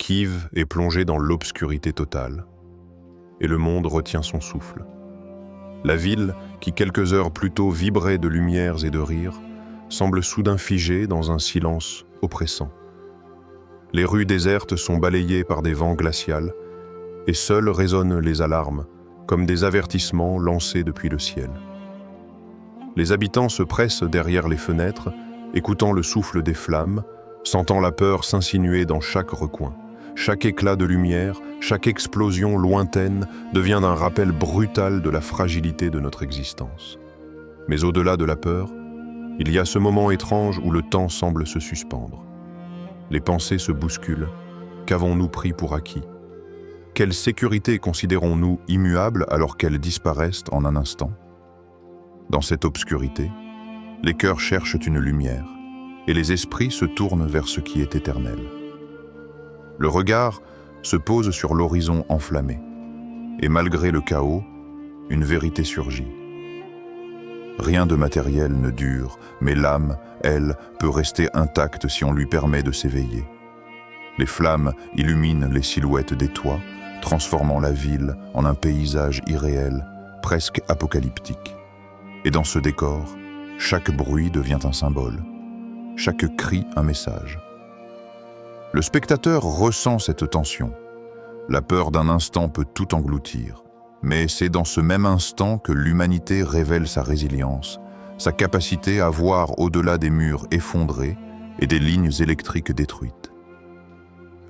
Kiev est plongé dans l'obscurité totale, et le monde retient son souffle. La ville, qui quelques heures plus tôt vibrait de lumières et de rires, semble soudain figée dans un silence oppressant. Les rues désertes sont balayées par des vents glacials, et seules résonnent les alarmes, comme des avertissements lancés depuis le ciel. Les habitants se pressent derrière les fenêtres, écoutant le souffle des flammes, sentant la peur s'insinuer dans chaque recoin. Chaque éclat de lumière, chaque explosion lointaine devient un rappel brutal de la fragilité de notre existence. Mais au-delà de la peur, il y a ce moment étrange où le temps semble se suspendre. Les pensées se bousculent. Qu'avons-nous pris pour acquis? Quelle sécurité considérons-nous immuable alors qu'elles disparaissent en un instant? Dans cette obscurité, les cœurs cherchent une lumière, et les esprits se tournent vers ce qui est éternel. Le regard se pose sur l'horizon enflammé, et malgré le chaos, une vérité surgit. Rien de matériel ne dure, mais l'âme, elle, peut rester intacte si on lui permet de s'éveiller. Les flammes illuminent les silhouettes des toits, transformant la ville en un paysage irréel, presque apocalyptique. Et dans ce décor, chaque bruit devient un symbole, chaque cri un message. Le spectateur ressent cette tension. La peur d'un instant peut tout engloutir, mais c'est dans ce même instant que l'humanité révèle sa résilience, sa capacité à voir au-delà des murs effondrés et des lignes électriques détruites.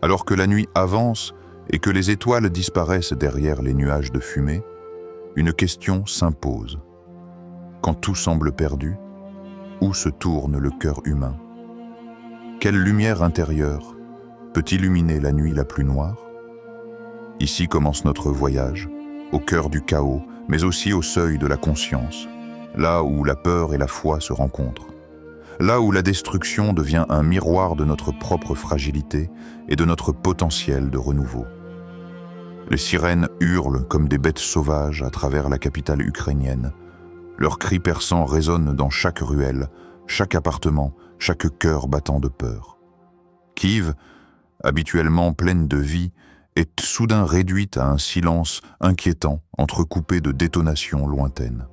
Alors que la nuit avance et que les étoiles disparaissent derrière les nuages de fumée, une question s'impose. Quand tout semble perdu, où se tourne le cœur humain? Quelle lumière intérieure peut illuminer la nuit la plus noire? Ici commence notre voyage, au cœur du chaos, mais aussi au seuil de la conscience, là où la peur et la foi se rencontrent, là où la destruction devient un miroir de notre propre fragilité et de notre potentiel de renouveau. Les sirènes hurlent comme des bêtes sauvages à travers la capitale ukrainienne. Leurs cris perçants résonnent dans chaque ruelle, chaque appartement, chaque cœur battant de peur. Kiev, habituellement pleine de vie, est soudain réduite à un silence inquiétant entrecoupé de détonations lointaines.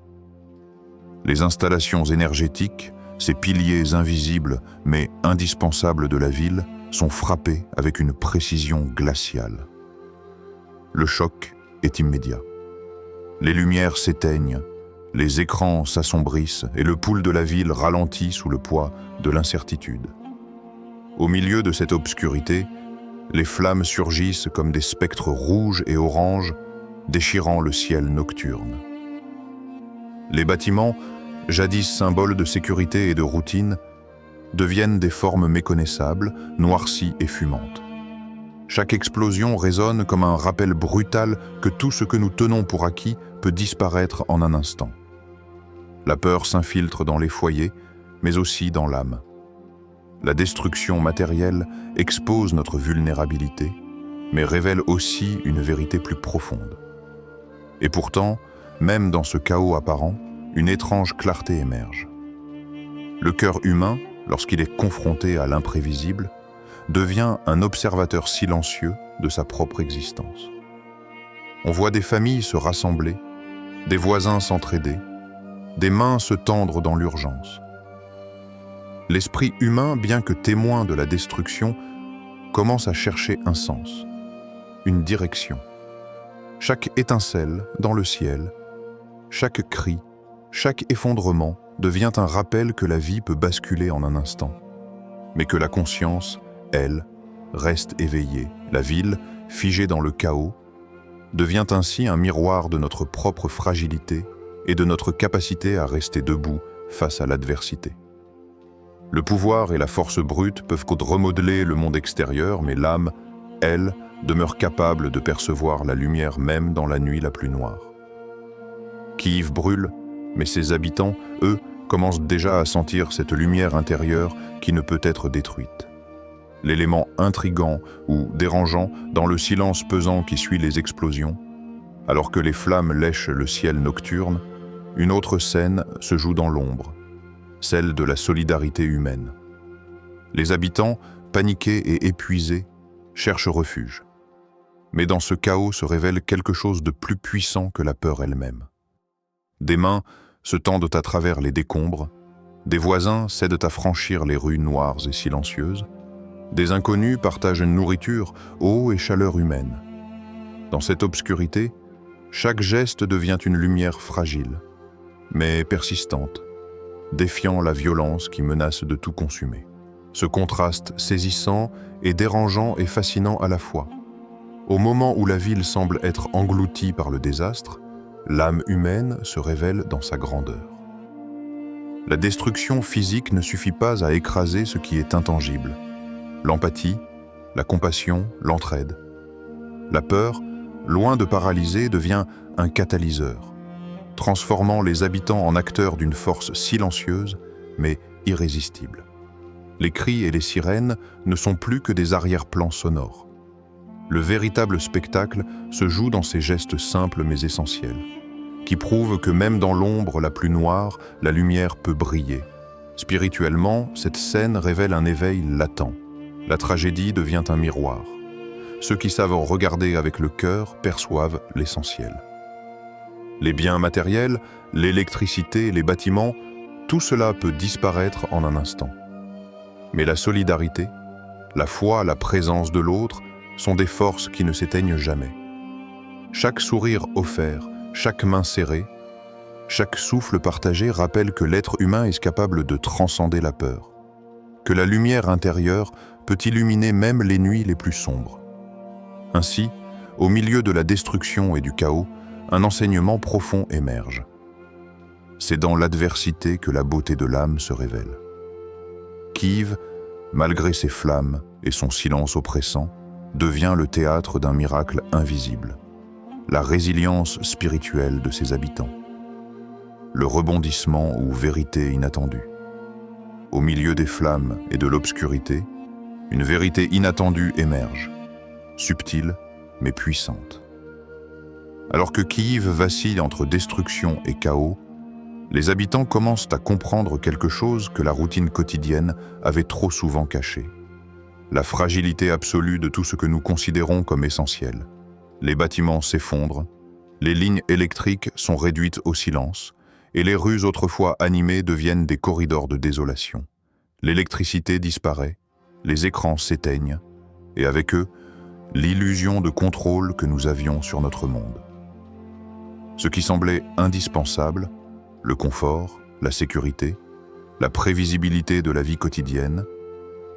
Les installations énergétiques, ces piliers invisibles mais indispensables de la ville, sont frappés avec une précision glaciale. Le choc est immédiat. Les lumières s'éteignent, les écrans s'assombrissent et le pouls de la ville ralentit sous le poids de l'incertitude. Au milieu de cette obscurité, les flammes surgissent comme des spectres rouges et oranges, déchirant le ciel nocturne. Les bâtiments, jadis symboles de sécurité et de routine, deviennent des formes méconnaissables, noircies et fumantes. Chaque explosion résonne comme un rappel brutal que tout ce que nous tenons pour acquis peut disparaître en un instant. La peur s'infiltre dans les foyers, mais aussi dans l'âme. La destruction matérielle expose notre vulnérabilité, mais révèle aussi une vérité plus profonde. Et pourtant, même dans ce chaos apparent, une étrange clarté émerge. Le cœur humain, lorsqu'il est confronté à l'imprévisible, devient un observateur silencieux de sa propre existence. On voit des familles se rassembler, des voisins s'entraider, des mains se tendre dans l'urgence. L'esprit humain, bien que témoin de la destruction, commence à chercher un sens, une direction. Chaque étincelle dans le ciel, chaque cri, chaque effondrement devient un rappel que la vie peut basculer en un instant, mais que la conscience, elle, reste éveillée. La ville, figée dans le chaos, devient ainsi un miroir de notre propre fragilité et de notre capacité à rester debout face à l'adversité. Le pouvoir et la force brute peuvent remodeler le monde extérieur, mais l'âme, elle, demeure capable de percevoir la lumière même dans la nuit la plus noire. Kiev brûle, mais ses habitants, eux, commencent déjà à sentir cette lumière intérieure qui ne peut être détruite. L'élément intrigant ou dérangeant dans le silence pesant qui suit les explosions, alors que les flammes lèchent le ciel nocturne, une autre scène se joue dans l'ombre, celle de la solidarité humaine. Les habitants, paniqués et épuisés, cherche refuge. Mais dans ce chaos se révèle quelque chose de plus puissant que la peur elle-même. Des mains se tendent à travers les décombres, des voisins cèdent à franchir les rues noires et silencieuses, des inconnus partagent une nourriture, eau et chaleur humaine. Dans cette obscurité, chaque geste devient une lumière fragile, mais persistante, défiant la violence qui menace de tout consumer. Ce contraste saisissant et dérangeant et fascinant à la fois. Au moment où la ville semble être engloutie par le désastre, l'âme humaine se révèle dans sa grandeur. La destruction physique ne suffit pas à écraser ce qui est intangible. L'empathie, la compassion, l'entraide. La peur, loin de paralyser, devient un catalyseur, transformant les habitants en acteurs d'une force silencieuse, mais irrésistible. Les cris et les sirènes ne sont plus que des arrière-plans sonores. Le véritable spectacle se joue dans ces gestes simples mais essentiels, qui prouvent que même dans l'ombre la plus noire, la lumière peut briller. Spirituellement, cette scène révèle un éveil latent. La tragédie devient un miroir. Ceux qui savent regarder avec le cœur perçoivent l'essentiel. Les biens matériels, l'électricité, les bâtiments, tout cela peut disparaître en un instant. Mais la solidarité, la foi, la présence de l'autre sont des forces qui ne s'éteignent jamais. Chaque sourire offert, chaque main serrée, chaque souffle partagé rappelle que l'être humain est capable de transcender la peur, que la lumière intérieure peut illuminer même les nuits les plus sombres. Ainsi, au milieu de la destruction et du chaos, un enseignement profond émerge. C'est dans l'adversité que la beauté de l'âme se révèle. Kiev, malgré ses flammes et son silence oppressant, devient le théâtre d'un miracle invisible, la résilience spirituelle de ses habitants, le rebondissement ou vérité inattendue. Au milieu des flammes et de l'obscurité, une vérité inattendue émerge, subtile mais puissante. Alors que Kiev vacille entre destruction et chaos, les habitants commencent à comprendre quelque chose que la routine quotidienne avait trop souvent caché. La fragilité absolue de tout ce que nous considérons comme essentiel. Les bâtiments s'effondrent, les lignes électriques sont réduites au silence, et les rues autrefois animées deviennent des corridors de désolation. L'électricité disparaît, les écrans s'éteignent, et avec eux, l'illusion de contrôle que nous avions sur notre monde. Ce qui semblait indispensable, le confort, la sécurité, la prévisibilité de la vie quotidienne,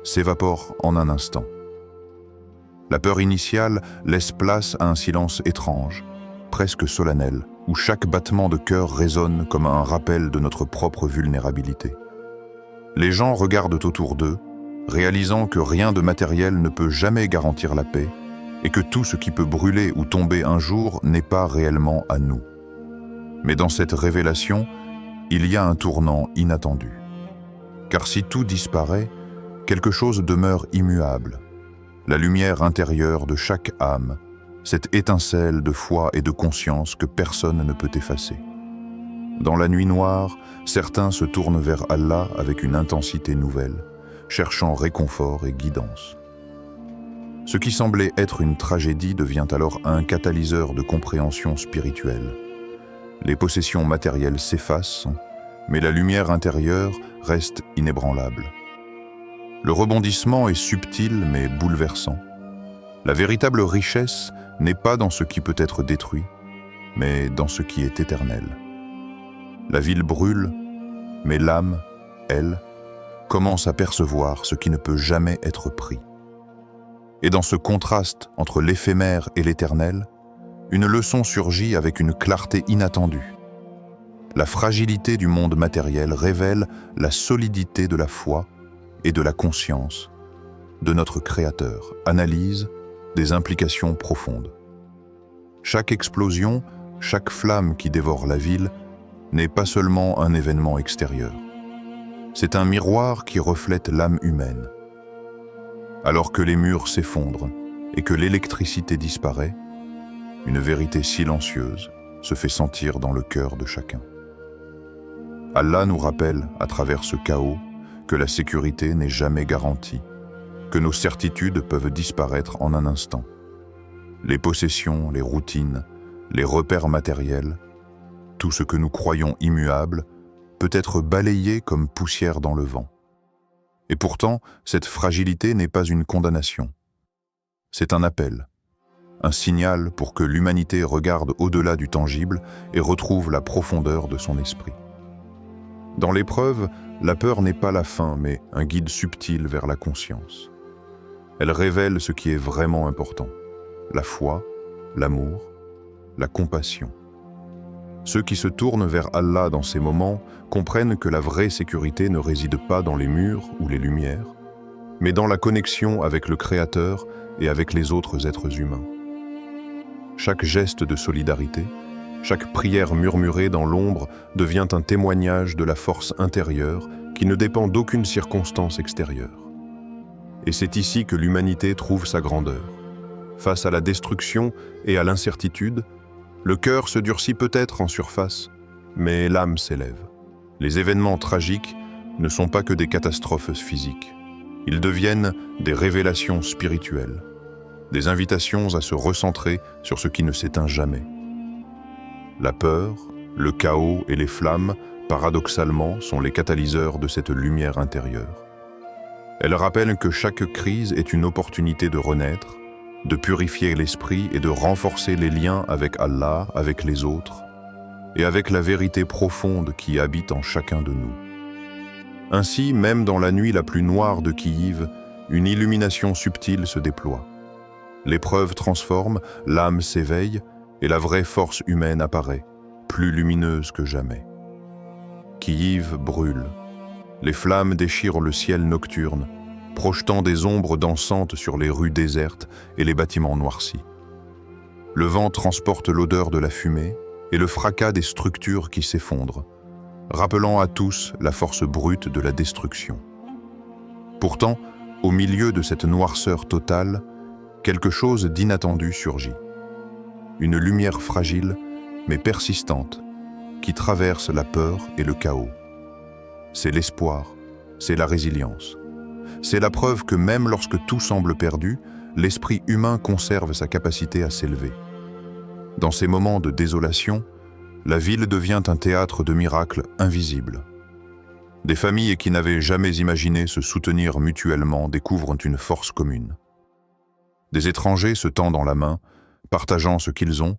s'évapore en un instant. La peur initiale laisse place à un silence étrange, presque solennel, où chaque battement de cœur résonne comme un rappel de notre propre vulnérabilité. Les gens regardent autour d'eux, réalisant que rien de matériel ne peut jamais garantir la paix, et que tout ce qui peut brûler ou tomber un jour n'est pas réellement à nous. Mais dans cette révélation, il y a un tournant inattendu. Car si tout disparaît, quelque chose demeure immuable. La lumière intérieure de chaque âme, cette étincelle de foi et de conscience que personne ne peut effacer. Dans la nuit noire, certains se tournent vers Allah avec une intensité nouvelle, cherchant réconfort et guidance. Ce qui semblait être une tragédie devient alors un catalyseur de compréhension spirituelle. Les possessions matérielles s'effacent, mais la lumière intérieure reste inébranlable. Le rebondissement est subtil mais bouleversant. La véritable richesse n'est pas dans ce qui peut être détruit, mais dans ce qui est éternel. La ville brûle, mais l'âme, elle, commence à percevoir ce qui ne peut jamais être pris. Et dans ce contraste entre l'éphémère et l'éternel, une leçon surgit avec une clarté inattendue. La fragilité du monde matériel révèle la solidité de la foi et de la conscience de notre Créateur, analyse des implications profondes. Chaque explosion, chaque flamme qui dévore la ville n'est pas seulement un événement extérieur. C'est un miroir qui reflète l'âme humaine. Alors que les murs s'effondrent et que l'électricité disparaît, une vérité silencieuse se fait sentir dans le cœur de chacun. Allah nous rappelle, à travers ce chaos, que la sécurité n'est jamais garantie, que nos certitudes peuvent disparaître en un instant. Les possessions, les routines, les repères matériels, tout ce que nous croyons immuable peut être balayé comme poussière dans le vent. Et pourtant, cette fragilité n'est pas une condamnation. C'est un appel, un signal pour que l'humanité regarde au-delà du tangible et retrouve la profondeur de son esprit. Dans l'épreuve, la peur n'est pas la fin, mais un guide subtil vers la conscience. Elle révèle ce qui est vraiment important, la foi, l'amour, la compassion. Ceux qui se tournent vers Allah dans ces moments comprennent que la vraie sécurité ne réside pas dans les murs ou les lumières, mais dans la connexion avec le Créateur et avec les autres êtres humains. Chaque geste de solidarité, chaque prière murmurée dans l'ombre devient un témoignage de la force intérieure qui ne dépend d'aucune circonstance extérieure. Et c'est ici que l'humanité trouve sa grandeur. Face à la destruction et à l'incertitude, le cœur se durcit peut-être en surface, mais l'âme s'élève. Les événements tragiques ne sont pas que des catastrophes physiques. Ils deviennent des révélations spirituelles, des invitations à se recentrer sur ce qui ne s'éteint jamais. La peur, le chaos et les flammes, paradoxalement, sont les catalyseurs de cette lumière intérieure. Elles rappellent que chaque crise est une opportunité de renaître, de purifier l'esprit et de renforcer les liens avec Allah, avec les autres, et avec la vérité profonde qui habite en chacun de nous. Ainsi, même dans la nuit la plus noire de Kiev, une illumination subtile se déploie. L'épreuve transforme, l'âme s'éveille, et la vraie force humaine apparaît, plus lumineuse que jamais. Kiev brûle. Les flammes déchirent le ciel nocturne, projetant des ombres dansantes sur les rues désertes et les bâtiments noircis. Le vent transporte l'odeur de la fumée et le fracas des structures qui s'effondrent, rappelant à tous la force brute de la destruction. Pourtant, au milieu de cette noirceur totale, quelque chose d'inattendu surgit. Une lumière fragile, mais persistante, qui traverse la peur et le chaos. C'est l'espoir, c'est la résilience. C'est la preuve que même lorsque tout semble perdu, l'esprit humain conserve sa capacité à s'élever. Dans ces moments de désolation, la ville devient un théâtre de miracles invisibles. Des familles qui n'avaient jamais imaginé se soutenir mutuellement découvrent une force commune. Des étrangers se tendent la main, partageant ce qu'ils ont,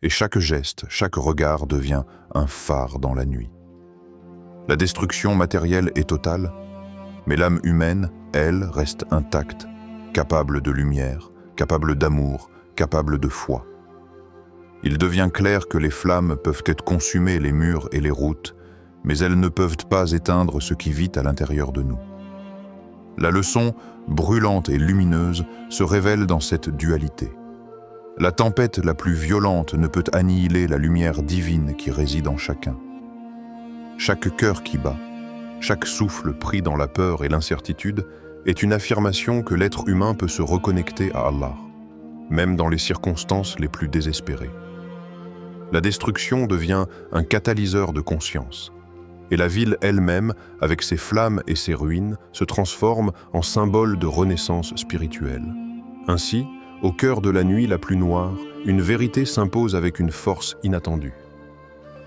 et chaque geste, chaque regard devient un phare dans la nuit. La destruction matérielle est totale, mais l'âme humaine, elle, reste intacte, capable de lumière, capable d'amour, capable de foi. Il devient clair que les flammes peuvent être consumées les murs et les routes, mais elles ne peuvent pas éteindre ce qui vit à l'intérieur de nous. La leçon, brûlante et lumineuse, se révèle dans cette dualité. La tempête la plus violente ne peut annihiler la lumière divine qui réside en chacun. Chaque cœur qui bat, chaque souffle pris dans la peur et l'incertitude est une affirmation que l'être humain peut se reconnecter à Allah, même dans les circonstances les plus désespérées. La destruction devient un catalyseur de conscience, et la ville elle-même, avec ses flammes et ses ruines, se transforme en symbole de renaissance spirituelle. Ainsi, au cœur de la nuit la plus noire, une vérité s'impose avec une force inattendue.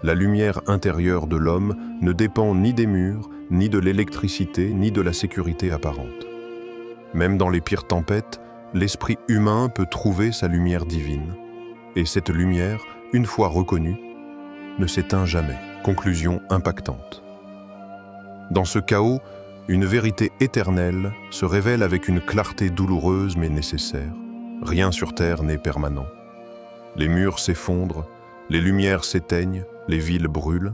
La lumière intérieure de l'homme ne dépend ni des murs, ni de l'électricité, ni de la sécurité apparente. Même dans les pires tempêtes, l'esprit humain peut trouver sa lumière divine. Et cette lumière, une fois reconnue, ne s'éteint jamais. Conclusion impactante. Dans ce chaos, une vérité éternelle se révèle avec une clarté douloureuse mais nécessaire. Rien sur terre n'est permanent. Les murs s'effondrent, les lumières s'éteignent, les villes brûlent,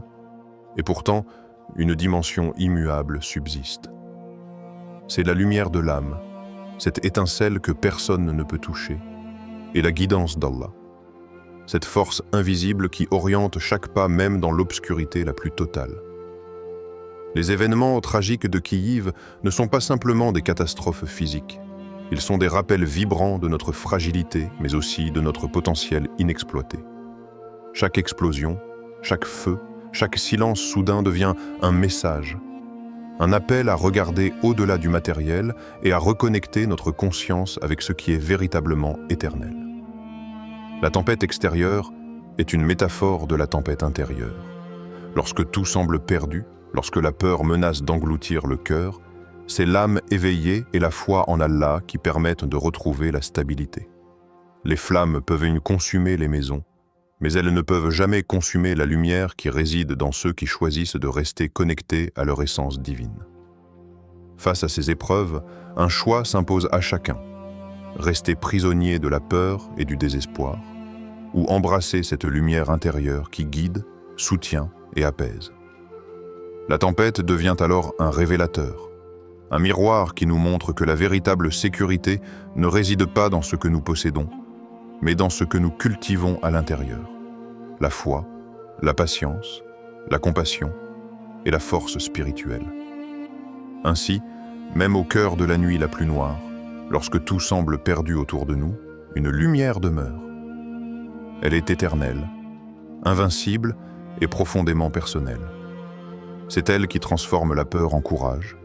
et pourtant, une dimension immuable subsiste. C'est la lumière de l'âme, cette étincelle que personne ne peut toucher, et la guidance d'Allah. Cette force invisible qui oriente chaque pas même dans l'obscurité la plus totale. Les événements tragiques de Kiev ne sont pas simplement des catastrophes physiques. Ils sont des rappels vibrants de notre fragilité, mais aussi de notre potentiel inexploité. Chaque explosion, chaque feu, chaque silence soudain devient un un appel à regarder au-delà du matériel et à reconnecter notre conscience avec ce qui est véritablement éternel. La tempête extérieure est une métaphore de la tempête intérieure. Lorsque tout semble perdu, lorsque la peur menace d'engloutir le cœur, c'est l'âme éveillée et la foi en Allah qui permettent de retrouver la stabilité. Les flammes peuvent consumer les maisons, mais elles ne peuvent jamais consumer la lumière qui réside dans ceux qui choisissent de rester connectés à leur essence divine. Face à ces épreuves, un choix s'impose à chacun. Rester prisonnier de la peur et du désespoir, ou embrasser cette lumière intérieure qui guide, soutient et apaise. La tempête devient alors un révélateur, un miroir qui nous montre que la véritable sécurité ne réside pas dans ce que nous possédons, mais dans ce que nous cultivons à l'intérieur. La foi, la patience, la compassion et la force spirituelle. Ainsi, même au cœur de la nuit la plus noire, lorsque tout semble perdu autour de nous, une lumière demeure. Elle est éternelle, invincible et profondément personnelle. C'est elle qui transforme la peur en courage,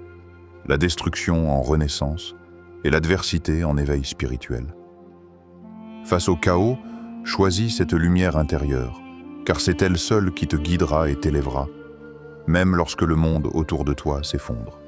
la destruction en renaissance et l'adversité en éveil spirituel. Face au chaos, choisis cette lumière intérieure, car c'est elle seule qui te guidera et t'élèvera, même lorsque le monde autour de toi s'effondre.